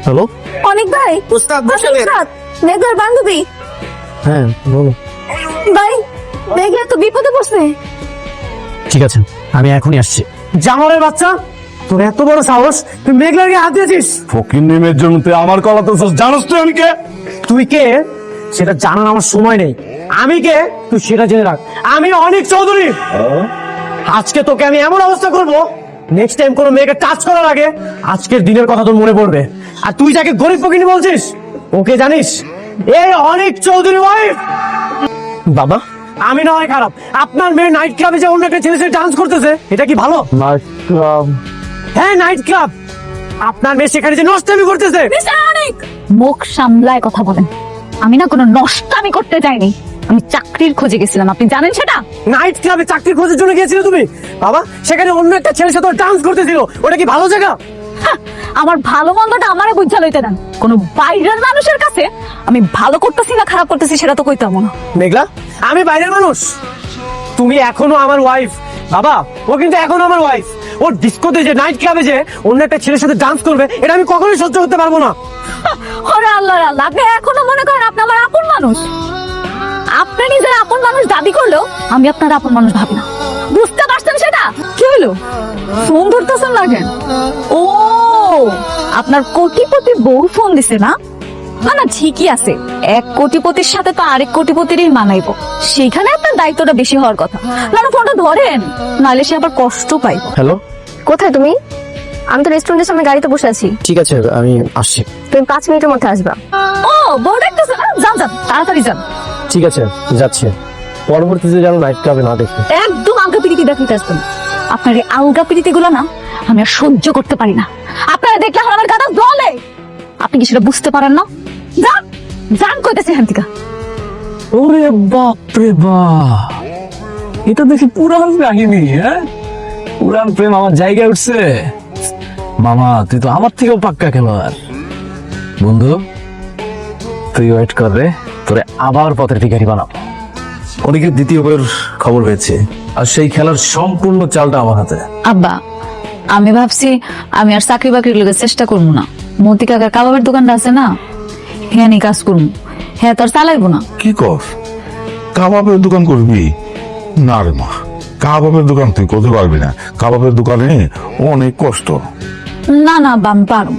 Hello, অনেক ভাই, উস্তাদ বসেন। মেঘলার বান্ধবী হ্যাঁ বলো। ভাই, মেঘলা তো বিপদে পড়ছে। ঠিক আছে, আমি এখনই আসছি। জামালের বাচ্চা, তোর এত বড় সাহস, তুই মেঘলাকে হাত দিয়েছিস? ফকির নিমের জন্য তুই আমার কলা তো জানোস তুই আমি কে? তুই কে সেটা জানার আমার সময় নেই। আমি কে তুই সেটা জেনে রাখ। আমি অনিক চৌধুরী। আজকে তোকে আমি এমন অবস্থা করব, নেক্সট টাইম কোনো মেয়েকে টাচ করার আগে আজকের দিনের কথা তোর মনে পড়বে। আর তুই যাকে গরিব ফকিনি বলছিস, ওকে জানিস? এই অনিক চৌধুরী ওয়াইফ। বাবা, আমি না হয় খারাপ, আপনার মেয়ে নাইট ক্লাবে যে অন্য একটা ছেলের সাথে ডান্স করতেছে, এটা কি ভালো? হ্যাঁ, নাইট ক্লাব। আপনার মেয়ে সেখানে যে নষ্টামি করতেছে। মিস্টার অনিক, মুখ সামলায় কথা বলেন। আমি না কোনো নষ্টামি করতে যাইনি, আমি চাকরির খোঁজে গেছিলাম, আপনি জানেন সেটা? নাইট ক্লাবে চাকরির খোঁজের জন্য গিয়েছিলে তুমি? বাবা, সেখানে অন্য একটা ছেলের সাথে ডান্স করতেছিল, ওটা কি ভালো জায়গা? হ্যাঁ, আমার ভালো মন্দটা আমারে বুঝা লইতে দেন। কোন বাইরের মানুষের কাছে আমি ভালো করতেছি না খারাপ করতেছি সেটা তো কইতাম না। মেঘলা, আমি বাইরের মানুষ, তুমি এখনো আমার ওয়াইফ। বাবা, ও কিন্তু এখনো আমার ওয়াইফ। ওর ডিস্কোতে যে নাইট ক্লাবে যে অন্য একটা ছেলের সাথে ডান্স করবে, এটা আমি কখনোই সহ্য করতে পারবো না। ওরে আল্লাহ আল্লাহ, আপনি এখনো মনে করেন আপনি আমার আপন মানুষ? আপনি নিজের আপন মানুষ দাবি করলেও আমি আপনার আপন মানুষ ভাবি না, বুঝতে পারছেন সেটা? কি হলো, ফোন ধরতেছেন না কেন? ও, আপনার কোটিপতি বউ ফোন দিছে না? না না, ঠিকই আছে, এক কোটিপতির সাথে তো আরেক কোটিপতিরই মানাইবো, সেখানে আপনার দায়িত্বটা বেশি হওয়ার কথা। না না, ফোনটা ধরেন, নাহলে সে আবার কষ্ট পাইব। হ্যালো, কোথায় তুমি? আমি তো রেস্টুরেন্টের সামনে গাড়িতে বসে আছি। ঠিক আছে, আমি আসছি। তুমি 5 মিনিটের মধ্যে আসবা। ও, বউ ডাকতেছে না? যান যান, তাড়াতাড়ি যান। ঠিক আছে, যাচ্ছি। পরবর্তীতে যেন নাইট ক্লাবে না দেখি। একদম আলগা পিড়িতি দেখাইতে আসবেন। আপনার এই আলগা পিড়িতি গুলো না আমি আর সহ্য করতে পারি না। আপনারা দেখলে আমার গাদা জ্বলে। আপনি কি সেটা বুঝতে পারেন না? যান যান, কইতেছি এখান থেকে। ওরে বাপ রে বাপ, এটা দেখি পুরান কাহিনী। হ্যাঁ, পুরান প্রেম আমার জায়গায় উঠছে। মামা, তুই তো আমার থেকেও পাক্কা খেলোয়াড়। বন্ধু, তুই ওয়েট কর রে, তোরে আবার পথের ভিখারি বানাবো। অনেকের দ্বিতীয় বইয়ের খবর পেয়েছে, আর সেই খেলার সম্পূর্ণ চালটা আমার হাতে। আব্বা, আমি ভাবছি আমি আর চাকরি বাকরির লগে চেষ্টা করবো না। মতি কাকার কাবাবের দোকানটা আছে না, হ্যাঁ নি কাজ করবো। হ্যাঁ, তোর চালাইবো না। কি কর? কাবাবের দোকান করবি? না রে মা, কাবাবের দোকান তুই করতে পারবি না। কাবাবের দোকানে অনেক কষ্ট। না না আব্বা, আমি পারুম।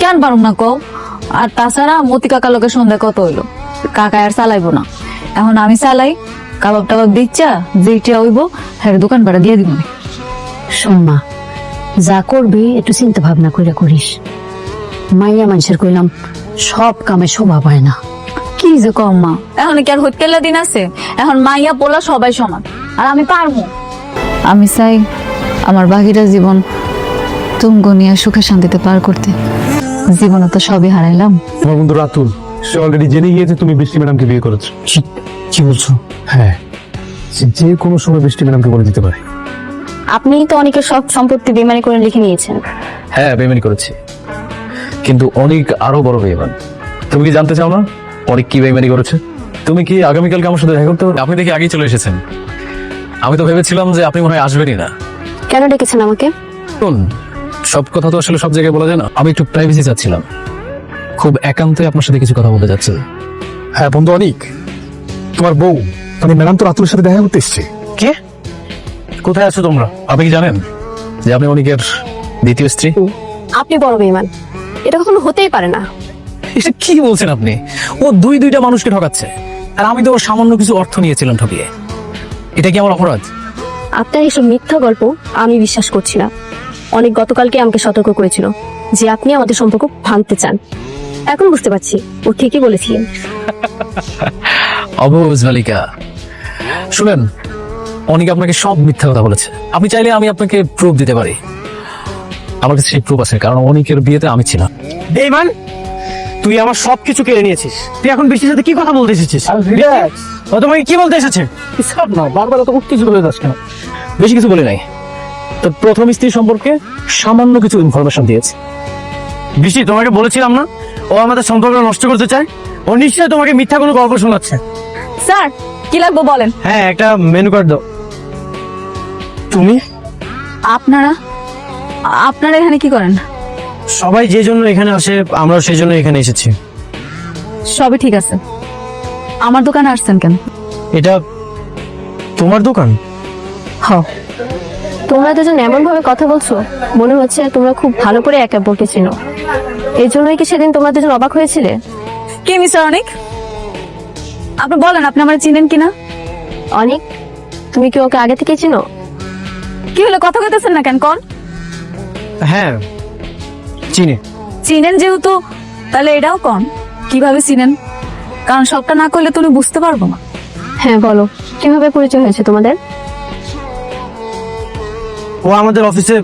কেন পারুম না কও? আর তাছাড়া মতি কাকার লোকের সন্ধ্যা কত হইলো, কাকা আর চালাইবো না। এখন আমি চালাই, কাবাব টাবাব দিচ্ছা যেটা হইব হ্যাঁ দোকান ভাড়া দিয়ে দিব। শোন মা, যা করবি একটু চিন্তা ভাবনা করে করিস। মাইয়া মানুষের কইলাম সব কামে শোভা পায় না। কি যে কম মা, এখন কি আর হোটেলের দিন আছে? এখন মাইয়া পোলা সবাই সমান, আর আমি পারবো। আমি চাই আমার বাকিটা জীবন তুমগো নিয়ে সুখে শান্তিতে পার করতে। জীবনে তো সবই হারাইলাম। আমার বন্ধু রাতুল, সে অলরেডি জেনে গিয়েছে তুমি বৃষ্টি ম্যাডামকে বিয়ে করেছো। কি বলছো? হ্যাঁ, সে যে কোনো সময় বৃষ্টি ম্যাডামকে বলে দিতে পারে। আপনি তো অনেকের সব সম্পত্তি বেমানি করে লিখে নিয়েছেন। হ্যাঁ, বেইমানি করেছি, কিন্তু অনেক আরো বড় বেইমান। তুমি কি জানতে চাও না অনেক কি বেইমানি করেছে? তুমি কি আগামীকালকে আমার সাথে দেখা করতে পারবে? আপনি দেখি আগেই চলে এসেছেন। আমি তো ভেবেছিলাম যে আপনি মনে হয় আসবেনই না। কেন ডেকেছেন আমাকে? শুনুন, সব কথা তো আসলে সব জায়গায় বলা যায় না। আমি একটু প্রাইভেসি চাচ্ছিলাম, খুব একান্তে আপনার সাথে কিছু কথা বলতে যাচ্ছি। হ্যাঁ বন্ধু অনিক, তোমার বউ মানে ম্যাডাম তো রাতুলের সাথে দেখা করতে এসছে। কে? কোথায় আছো তোমরা? আপনি কি জানেন যে আপনি অনিকের দ্বিতীয় স্ত্রী? আপনি বড় বেঈমান, এটা কখনো হতেই পারে না। এটা কি বলছেন আপনি? ও দুইটা মানুষকে ঠকাচ্ছে, আর আমি তো ওর সামান্য কিছু অর্থ নিয়েছিলাম ঠকিয়ে। এটা কি আমার অপরাধ? আপনার এইসব মিথ্যা গল্প আমি বিশ্বাস করছি না। অনেক গতকালকে আমাকে সতর্ক করেছিল যে আপনি আমাদের সম্পর্ক ভাঙতে চান। এখন বুঝতে পারছি ও ঠিকই বলেছিলেন। অবুঝ বালিকা, শুনেন, অনেক আপনাকে সব মিথ্যা কথা বলেছে। আপনি চাইলে আমি আপনাকে প্রুফ দিতে পারি। আমার কাছে সেই প্রুফ আছে, কারণ অনেকের বিয়েতে আমি ছিলাম। বেঈমান, তুই আমার সবকিছু কেড়ে নিয়েছিস। তুই এখন বৃষ্টির সাথে কি কথা বলতে এসেছিস? ও তোমাকে কি বলতে এসেছে? না, বারবার তো কিছু বলে যাস কেন? বেশি কিছু বলে নাই, তোর প্রথম স্ত্রী সম্পর্কে সামান্য কিছু ইনফরমেশন দিয়েছে। বৃষ্টি, তোমাকে বলেছিলাম না ও আমাদের সম্পর্ক নষ্ট করতে চায়? ও নিশ্চয়ই তোমাকে মিথ্যা কোনো গল্প শোনাচ্ছে। স্যার, কি লাগবে বলেন। হ্যাঁ, একটা মেনু কার্ড দাও। তুমি আপনারা আপনারা এখানে কি করেন? সবাই যে জন্য এখানে আসে আমরাও সেই জন্য এখানে এসেছি। সবই ঠিক আছে, আমার দোকানে আসছেন কেন? এটা তোমার দোকান? হ, তোমরা দুজন এমন ভাবে কথা বলছো, মনে হচ্ছে তোমরা খুব ভালো করে একে অপরকে চেনো। এই জন্যই কি সেদিন তোমরা দুজন অবাক হয়েছিলে? কে মিস্টার অনিক? আপনি বলেন, আপনি আমার চিনেন কিনা? অনেক, তুমি কি ওকে আগে থেকে চিনো? কি হলো, কথা কইতেছেন না কেন? কোন হ্যাঁ চিনি। চিনেন যেহেতু, তাহলে এটাও কোন কিভাবে চিনেন? কারণ সবটা না করলে তুমি বুঝতে পারবো না। হ্যাঁ বলো, কিভাবে পরিচয় হয়েছে তোমাদের? ও আমাদের অফিসে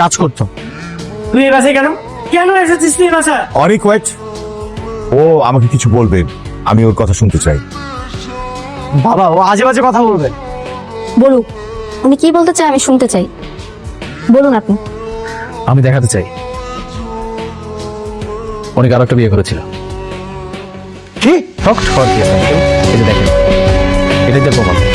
কাজ করতো। তুই এই বাসায় কেন কেন এসেছিস তুই এই বাসায়? অনেক ওয়েট, ও আমাকে কিছু বলবে, আমি ওর কথা শুনতে চাই। বাবা, ও আজে বাজে কথা বলবে। বলুক, উনি কি বলতে চায় আমি শুনতে চাই। বলুন আপনি। আমি দেখাতে চাই অনেক আরো একটা বিয়ে করেছিল। কি? ফক্ট ফর কি? এই যে দেখেন, এটাই তো প্রমাণ।